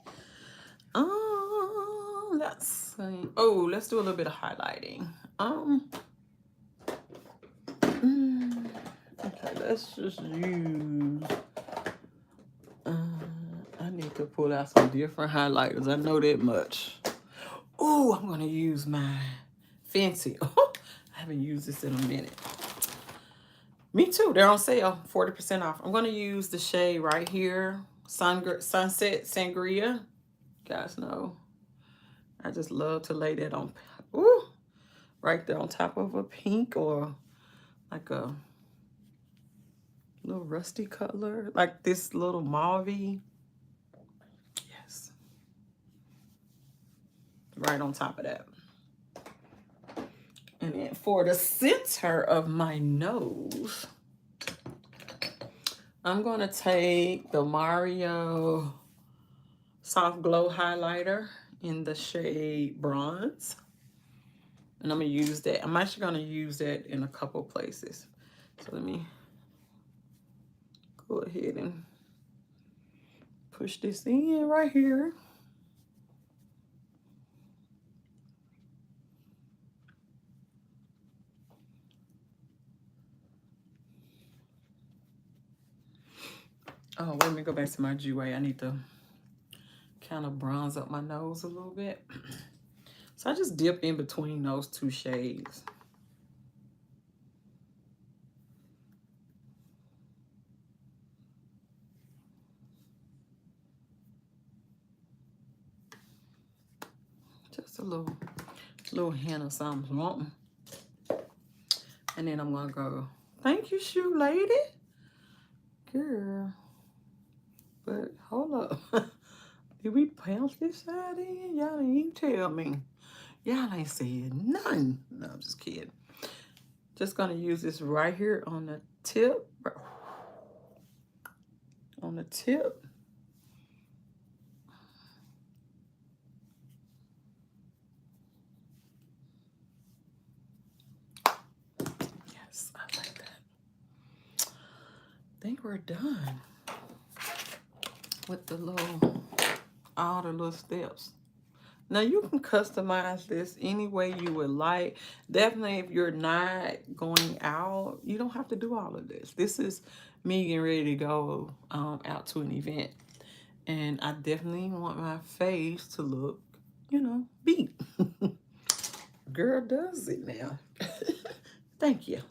Let's see. Oh, let's do a little bit of highlighting. Okay, let's just use. I need to pull out some different highlighters. I know that much. Oh, I'm gonna use my fancy. I haven't used this in a minute. Me too. They're on sale, 40% off. I'm gonna use the shade right here, Sunset Sangria. You guys know, I just love to lay that on. Ooh, right there on top of a pink or like a little rusty color, like this little mauve-y. Yes, right on top of that. And then for the center of my nose, I'm going to take the Mario Soft Glow Highlighter in the shade Bronze. And I'm going to use that. I'm actually going to use that in a couple places. So let me go ahead and push this in right here. Oh, let me go back to my Jouer. I need to kind of bronze up my nose a little bit. So I just dip in between those two shades. Just a little hint of something. And then I'm gonna go, thank you, shoe lady. Girl. But hold up. Did we pounce this side in? Y'all ain't tell me. Y'all ain't said nothing. No, I'm just kidding. Just gonna use this right here on the tip. On the tip. Yes, I like that. I think we're done with all the little steps. Now you can customize this any way you would like. Definitely if you're not going out, you don't have to do all of this. This is me getting ready to go out to an event. And I definitely want my face to look, you know, beat. Girl does it now. Thank you.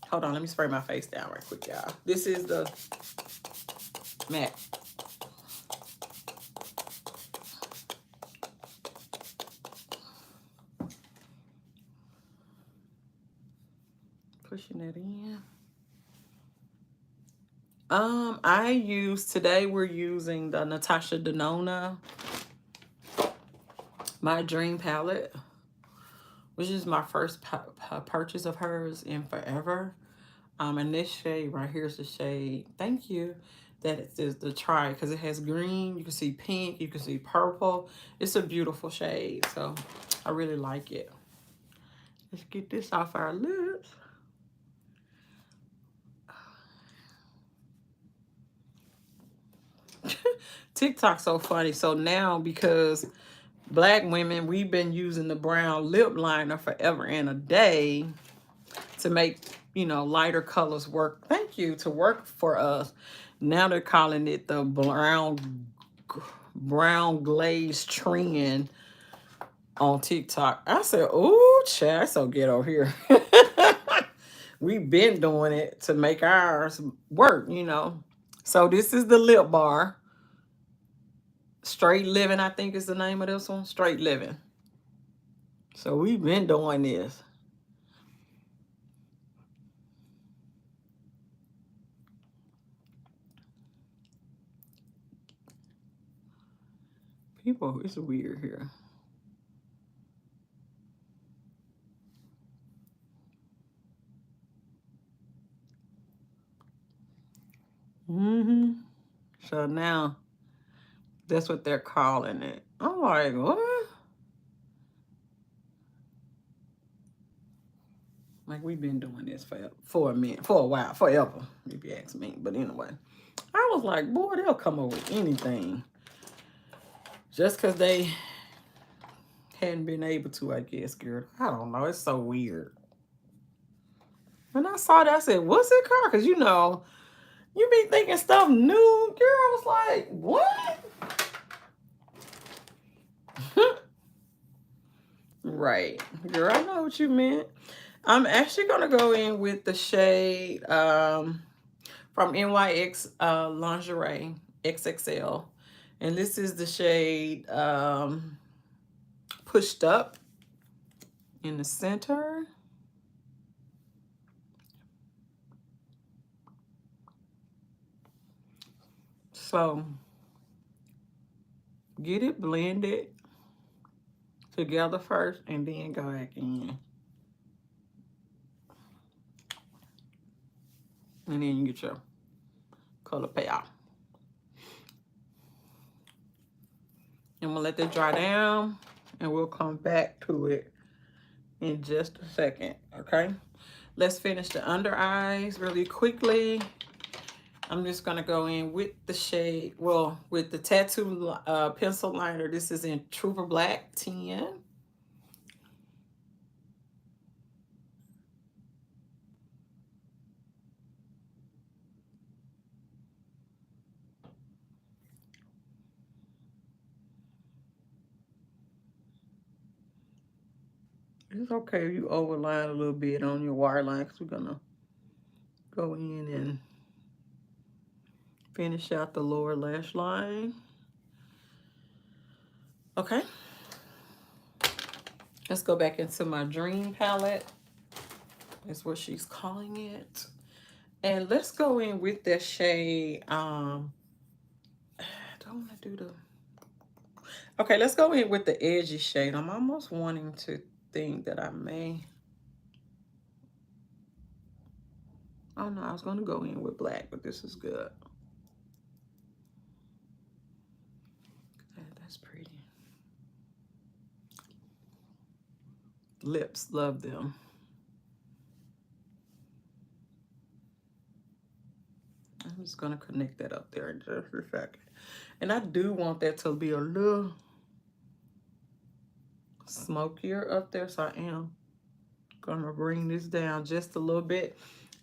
Hold on, let me spray my face down right quick, y'all. This is the matte. Pushing it in. Today we're using the Natasha Denona My Dream palette, which is my first purchase of hers in forever. And this shade right here is the shade, thank you, that is the try, because it has green, you can see pink, you can see purple. It's a beautiful shade, so I really like it. Let's get this off our lips. TikTok's so funny. So now, because Black women, we've been using the brown lip liner forever and a day to make, you know, lighter colors work. Thank you, to work for us. Now they're calling it the brown glaze trend on TikTok. I said, oh, child, so ghetto here. We've been doing it to make ours work, you know. So this is the lip bar. Straight Living, I think is the name of this one. Straight Living. So we've been doing this. People, it's weird here. So now That's what they're calling it. I'm like, what? Like, we've been doing this for a minute, for a while, forever, if you ask me. But anyway, I was like, boy, they'll come up with anything. Just because they hadn't been able to, I guess, girl. I don't know. It's so weird. When I saw that, I said, what's it called? Because, you know, you be thinking stuff new. Girl, I was like, what? Right. Girl, I know what you meant. I'm actually going to go in with the shade from NYX Lingerie XXL. And this is the shade Pushed Up in the center. So, get it blended together first and then go back in. And then you get your color payoff. And we'll let that dry down and we'll come back to it in just a second, okay? Let's finish the under eyes really quickly. I'm just gonna go in with the shade, well, with the tattoo pencil liner. This is in Trooper Black 10. It's okay if you overline a little bit on your waterline because we're gonna go in and finish out the lower lash line. Okay. Let's go back into my Dream palette. That's what she's calling it. And let's go in with that shade. I don't want to do the... Okay, let's go in with the edgy shade. I'm almost wanting to think that I may... Oh no, I was going to go in with black, but this is good. That's pretty. Lips, love them. I'm just going to connect that up there in just a second. And I do want that to be a little smokier up there, so I am going to bring this down just a little bit.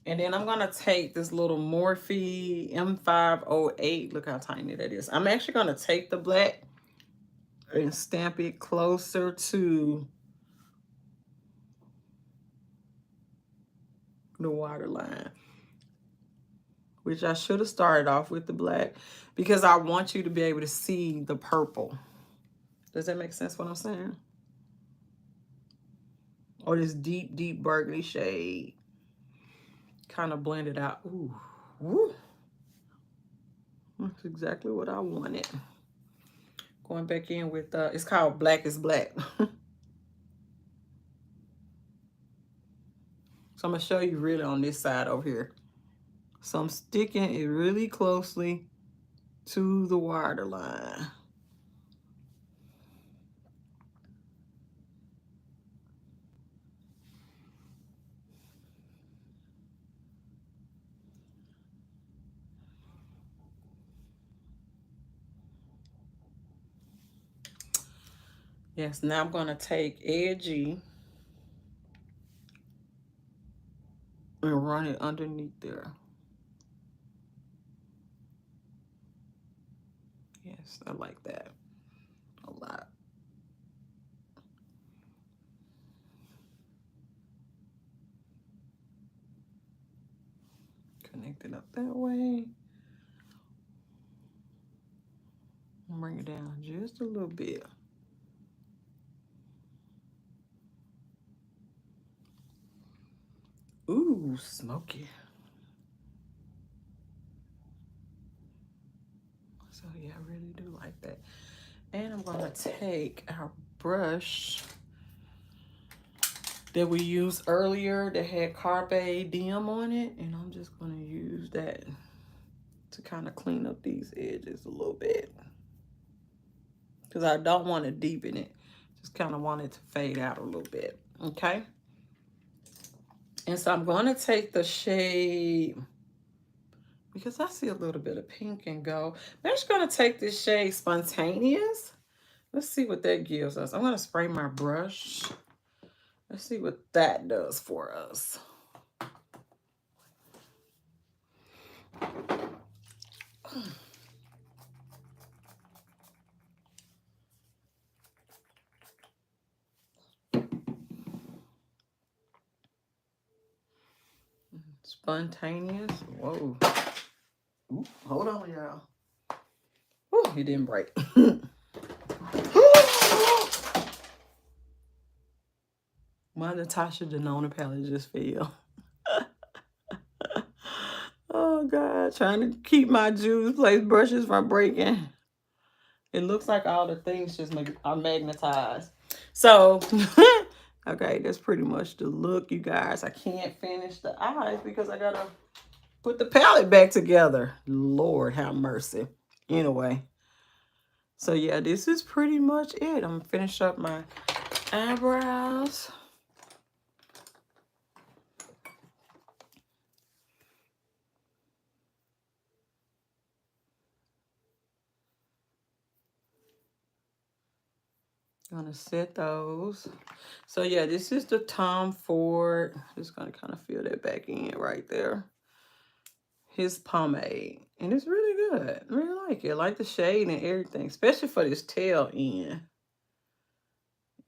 And then I'm going to take this little Morphe M508. Look how tiny that is. I'm actually going to take the black and stamp it closer to the waterline, which I should have started off with the black because I want you to be able to see the purple. Does that make sense what I'm saying? Or this deep, deep burgundy shade. Kind of blend it out. Ooh, woo. That's exactly what I wanted. Going back in with, it's called Black is Black. So I'm going to show you really on this side over here. So I'm sticking it really closely to the waterline. Yes, now I'm going to take Edgy and run it underneath there. Yes, I like that a lot. Connect it up that way. Bring it down just a little bit. Ooh, smoky. So yeah, I really do like that. And I'm gonna take our brush that we used earlier that had Carpe Diem on it, and I'm just gonna use that to kind of clean up these edges a little bit. because I don't want to deepen it. Just kind of want it to fade out a little bit. Okay. And so I'm going to take the shade, because I see a little bit of pink and gold. I'm just going to take this shade Spontaneous. Let's see what that gives us. I'm going to spray my brush. Let's see what that does for us. Spontaneous. Whoa. Ooh, hold on, y'all. Ooh, it didn't break. My Natasha Denona palette just fell. Oh, God. Trying to keep my Juice Place brushes from breaking. It looks like all the things just are magnetized. So, okay, that's pretty much the look, you guys. I can't finish the eyes because I got to put the palette back together. Lord have mercy. Anyway. So, yeah, this is pretty much it. I'm going to finish up my eyebrows. Gonna set those. So yeah, this is the Tom Ford. Just gonna kind of fill that back in right there. His pomade. And it's really good. I really like it. I like the shade and everything, especially for this tail end.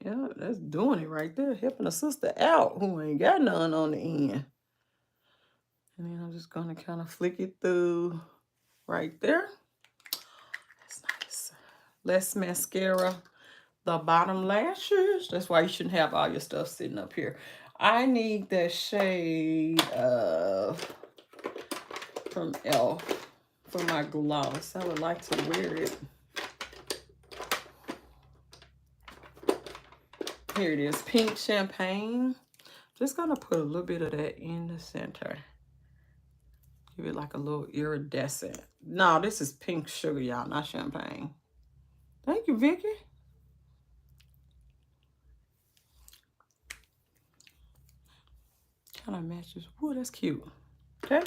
Yeah, that's doing it right there. Helping a sister out who ain't got none on the end. And then I'm just gonna kind of flick it through right there. That's nice. Less mascara. The bottom lashes. That's why you shouldn't have all your stuff sitting up here. I need the shade of from Elf for my gloss. I would like to wear it. Here it is, Pink Champagne. Just gonna put a little bit of that in the center. Give it like a little iridescent. No, this is pink sugar, y'all, not champagne. Thank you, Vicky. Kind of matches. Ooh, that's cute. Okay.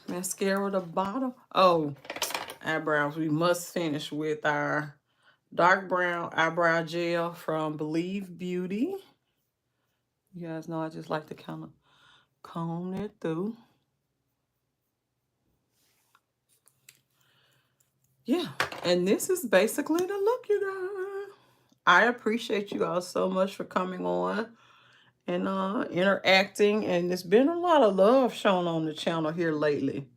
Mascara at the bottom. Oh, eyebrows. We must finish with our dark brown eyebrow gel from Believe Beauty. You guys know I just like to kind of comb it through. Yeah, and this is basically the look, you guys. I appreciate you all so much for coming on and interacting, and there's been a lot of love shown on the channel here lately.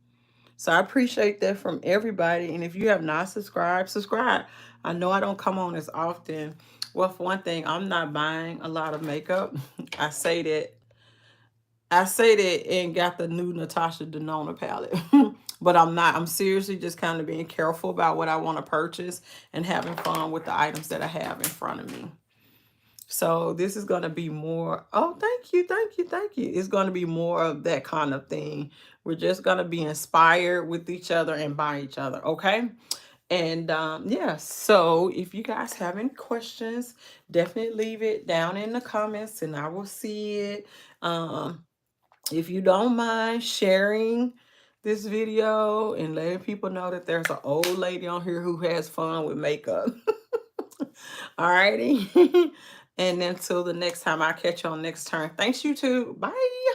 So I appreciate that from everybody. And if you have not subscribed, subscribe. I know I don't come on as often. Well, for one thing, I'm not buying a lot of makeup. I say that and got the new Natasha Denona palette. But I'm not. I'm seriously just kind of being careful about what I want to purchase and having fun with the items that I have in front of me. So this is going to be more, oh, thank you, thank you, thank you. It's going to be more of that kind of thing. We're just going to be inspired with each other and by each other, okay? And yeah, so if you guys have any questions, definitely leave it down in the comments and I will see it. If you don't mind sharing this video and letting people know that there's an old lady on here who has fun with makeup. Alrighty. And until the next time, I'll catch you on next turn. Thanks, YouTube. Bye.